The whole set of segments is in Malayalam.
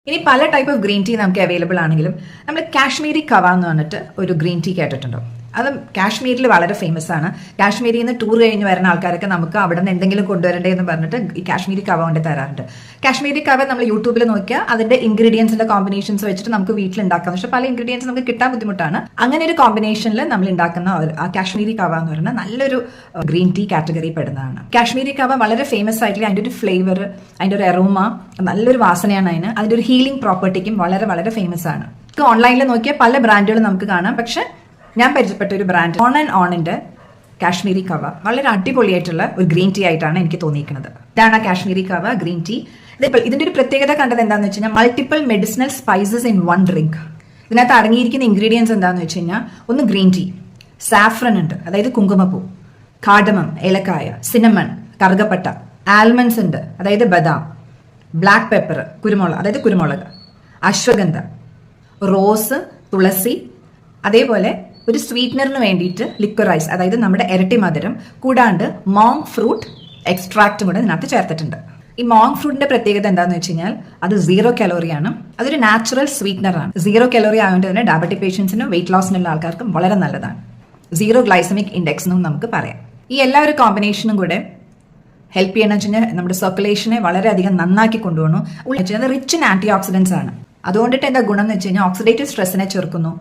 ഇനി പല ടൈപ്പ് ഓഫ് ഗ്രീൻ ടീ നമുക്ക് അവൈലബിൾ ആണെങ്കിലും നമ്മൾ കാശ്മീരി കവ എന്ന് പറഞ്ഞിട്ട് ഒരു ഗ്രീൻ ടീ കേട്ടിട്ടുണ്ടോ? അത് കാശ്മീരിൽ വളരെ ഫേമസ് ആണ്. കാശ്മീരിൽ നിന്ന് ടൂർ കഴിഞ്ഞ് വരുന്ന ആൾക്കാരൊക്കെ നമുക്ക് അവിടെ നിന്ന് എന്തെങ്കിലും കൊണ്ടുവരണ്ടേ എന്ന് പറഞ്ഞിട്ട് ഈ കാശ്മീരി കവ കൊണ്ട് തരാറുണ്ട്. കാശ്മീരി കവ നമ്മൾ യൂട്യൂബിൽ നോക്കിയാൽ അതിന്റെ ഇൻഗ്രീഡിയൻസിന്റെ കോമ്പിനേഷൻസ് വെച്ചിട്ട് നമുക്ക് വീട്ടിൽ ഉണ്ടാക്കാം. പക്ഷെ പല ഇൻഗ്രീഡിയൻസ് നമുക്ക് കിട്ടാൻ ബുദ്ധിമുട്ടാണ്. അങ്ങനെ ഒരു കോമ്പിനേഷനിൽ നമ്മൾ ഉണ്ടാക്കുന്ന ആ കാശ്മീരി കവ എന്ന് പറയുന്നത് നല്ലൊരു ഗ്രീൻ ടീ കാറ്റഗറി പെടുന്നതാണ്. കാശ്മീരി കവ വളരെ ഫേമസ് ആയിട്ടുള്ള അതിന്റെ ഒരു ഫ്ലേവർ, അതിന്റെ ഒരു അറോമ, നല്ലൊരു വാസനയാണ് അതിന്. അതിന്റെ ഒരു ഹീലിംഗ് പ്രോപ്പർട്ടിക്കും വളരെ വളരെ ഫേമസ് ആണ്. ഓൺലൈനിൽ നോക്കിയാൽ പല ബ്രാൻഡുകൾ നമുക്ക് കാണാം. പക്ഷെ ഞാൻ പരിചയപ്പെട്ട ഒരു ബ്രാൻഡ് ഓണിന്റെ കാശ്മീരി കവ വളരെ അടിപൊളിയായിട്ടുള്ള ഒരു ഗ്രീൻ ടീ ആയിട്ടാണ് എനിക്ക് തോന്നിയിരിക്കുന്നത്. ഇതാണ് കാശ്മീരി കവ ഗ്രീൻ ടീ. ഇതിന്റെ ഒരു പ്രത്യേകത കണ്ടത് എന്താണെന്ന് വെച്ച് കഴിഞ്ഞാൽ multiple medicinal spices in one drink. ഇതിനകത്ത് അടങ്ങിയിരിക്കുന്ന ഇൻഗ്രീഡിയൻസ് എന്താണെന്ന് വെച്ച് കഴിഞ്ഞാൽ ഒന്ന് ഗ്രീൻ ടീ, സാഫ്രൻ ഉണ്ട്, അതായത് കുങ്കുമപ്പൂ, കാർഡമം ഏലക്കായ, സിനമൺ കറുകപ്പട്ട, ആൽമണ്ട്സ് ഉണ്ട്, അതായത് ബദാം, ബ്ലാക്ക് പെപ്പർ കുരുമുളക്, അതായത് കുരുമുളക്, അശ്വഗന്ധ, റോസ്, തുളസി, അതേപോലെ ഒരു സ്വീറ്റ്നറിന് വേണ്ടിയിട്ട് ലിക്വറൈസ്, അതായത് നമ്മുടെ ഇരട്ടി മധുരം, കൂടാണ്ട് മോങ് ഫ്രൂട്ട് എക്സ്ട്രാക്റ്റും കൂടെ ഇതിനകത്ത് ചേർത്തിട്ടുണ്ട്. ഈ മോങ് ഫ്രൂട്ടിന്റെ പ്രത്യേകത എന്താണെന്ന് വെച്ച് കഴിഞ്ഞാൽ അത് 0 കലോറിയാണ്. അതൊരു നാച്ചുറൽ സ്വീറ്റ്നർ ആണ്. 0 കലോറി ആയതുകൊണ്ട് തന്നെ ഡയബറ്റിക് പേഷ്യൻസിനും വെയിറ്റ് ലോസിനുള്ള ആൾക്കാർക്കും വളരെ നല്ലതാണ്. 0 ഗ്ലൈസമിക് ഇൻഡെക്സ് എന്നും നമുക്ക് പറയാം. ഈ എല്ലാ ഒരു കോമ്പിനേഷനും കൂടെ ഹെൽപ്പ് ചെയ്യണമെന്ന് വെച്ച് കഴിഞ്ഞാൽ നമ്മുടെ സർക്കുലേഷനെ വളരെയധികം നന്നാക്കി കൊണ്ടുപോകണം. റിച്ച് ഇൻ ആന്റി ഓക്സിഡൻസ് ആണ്. അതുകൊണ്ടിട്ട് എന്താ ഗുണം എന്ന് വെച്ച് കഴിഞ്ഞാൽ ഓക്സിഡേറ്റീവ് സ്ട്രെസ്സിനെ ചെറുക്കുന്നു,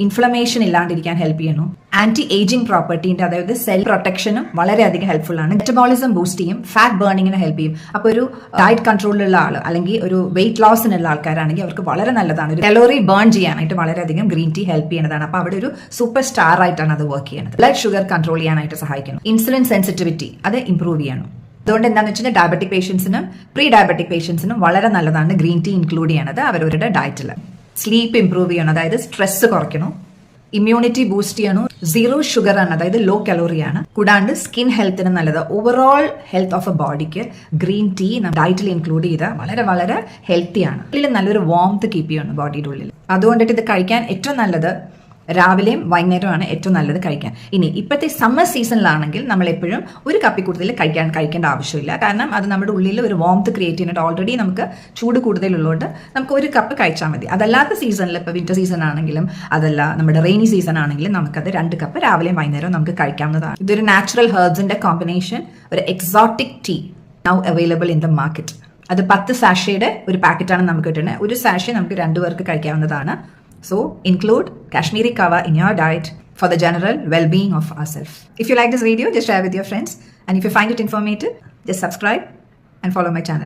ഇൻഫ്ലമേഷൻ ഇല്ലാണ്ടിരിക്കാൻ ഹെൽപ്പ് ചെയ്യുന്നു, ആന്റി ഏജിംഗ് പ്രോപ്പർട്ടിന്റെ, അതായത് സെൽ പ്രൊട്ടക്ഷനും വളരെയധികം ഹെൽപ്ഫുൾ ആണ്, മെറ്റബോളിസം ബൂസ്റ്റ് ചെയ്യും, ഫാറ്റ് ബേണിങ്ങിന് ഹെൽപ്പ് ചെയ്യും. അപ്പോൾ ഒരു ഡയറ്റ് കൺട്രോളിലുള്ള ആൾ അല്ലെങ്കിൽ ഒരു വെയിറ്റ് ലോസിനുള്ള ആൾക്കാരാണെങ്കിൽ അവർക്ക് വളരെ നല്ലതാണ്. ഒരു കലോറി ബേൺ ചെയ്യാനായിട്ട് വളരെയധികം ഗ്രീൻ ടീ ഹെൽപ്പ് ചെയ്യുന്നതാണ്. അപ്പോൾ അവിടെ ഒരു സൂപ്പർ സ്റ്റാർ ആയിട്ടാണ് അത് വർക്ക് ചെയ്യുന്നത്. ബ്ലഡ് ഷുഗർ കൺട്രോൾ ചെയ്യാനായിട്ട് സഹായിക്കുന്നു, ഇൻസുലിൻ സെൻസിറ്റിവിറ്റി അത് ഇംപ്രൂവ് ചെയ്യണം. അതുകൊണ്ട് എന്താണെന്ന് വെച്ചാൽ ഡയബറ്റിക് പേഷ്യൻസിനും പ്രീ ഡയബറ്റിക് പേഷ്യൻസിനും വളരെ നല്ലതാണ് ഗ്രീൻ ടീ ഇൻക്ലൂഡ് ചെയ്യണത് അവരവരുടെ ഡയറ്റിൽ. സ്ലീപ്പ് ഇംപ്രൂവ് ചെയ്യണം, അതായത് സ്ട്രെസ് കുറയ്ക്കണം, ഇമ്മ്യൂണിറ്റി ബൂസ്റ്റ് ചെയ്യണം, 0 ഷുഗർ ആണ്, അതായത് ലോ കലോറിയാണ്, കൂടാണ്ട് സ്കിൻ ഹെൽത്തിന് നല്ലത്. ഓവറോൾ ഹെൽത്ത് ഓഫ് എ ബോഡിക്ക് ഗ്രീൻ ടീ ഡയറ്റിൽ ഇൻക്ലൂഡ് ചെയ്താൽ വളരെ വളരെ ഹെൽത്തിയാണ്. ഉള്ളിൽ നല്ലൊരു വാംത്ത് കീപ്പ് ചെയ്യണം ബോഡിയുടെ ഉള്ളിൽ. അതുകൊണ്ടിട്ട് ഇത് കഴിക്കാൻ ഏറ്റവും നല്ലത് രാവിലെയും വൈകുന്നേരമാണ് ഏറ്റവും നല്ലത് കഴിക്കാൻ. ഇനി ഇപ്പോഴത്തെ സമ്മർ സീസണിലാണെങ്കിൽ നമ്മൾ എപ്പോഴും ഒരു കപ്പിൽ കൂടുതൽ കഴിക്കേണ്ട ആവശ്യമില്ല. കാരണം അത് നമ്മുടെ ഉള്ളിൽ ഒരു വാംത്ത് ക്രിയേറ്റ് ചെയ്യുന്നുണ്ട്. ഓൾറെഡി നമുക്ക് ചൂട് കൂടുതലുള്ളതുകൊണ്ട് നമുക്ക് ഒരു കപ്പ് കഴിച്ചാൽ മതി. അതല്ലാത്ത സീസണിൽ, ഇപ്പോൾ വിന്റർ സീസൺ ആണെങ്കിലും അതല്ല നമ്മുടെ റെയിനി സീസൺ ആണെങ്കിലും നമുക്കത് 2 കപ്പ് രാവിലെയും വൈകുന്നേരവും നമുക്ക് കഴിക്കാവുന്നതാണ്. ഇതൊരു നാച്ചുറൽ ഹെർബ്സിന്റെ കോമ്പിനേഷൻ, ഒരു exotic tea now available in the market. അത് 10 സാഷയുടെ ഒരു പാക്കറ്റാണ് നമുക്ക് കിട്ടുന്നത്. ഒരു സാഷെ നമുക്ക് 2 പേർക്ക് കഴിക്കാവുന്നതാണ്. So, include Kashmiri Kava in your diet for the general well-being of ourselves. If you like this video, just share with your friends. And if you find it informative, just subscribe and follow my channel.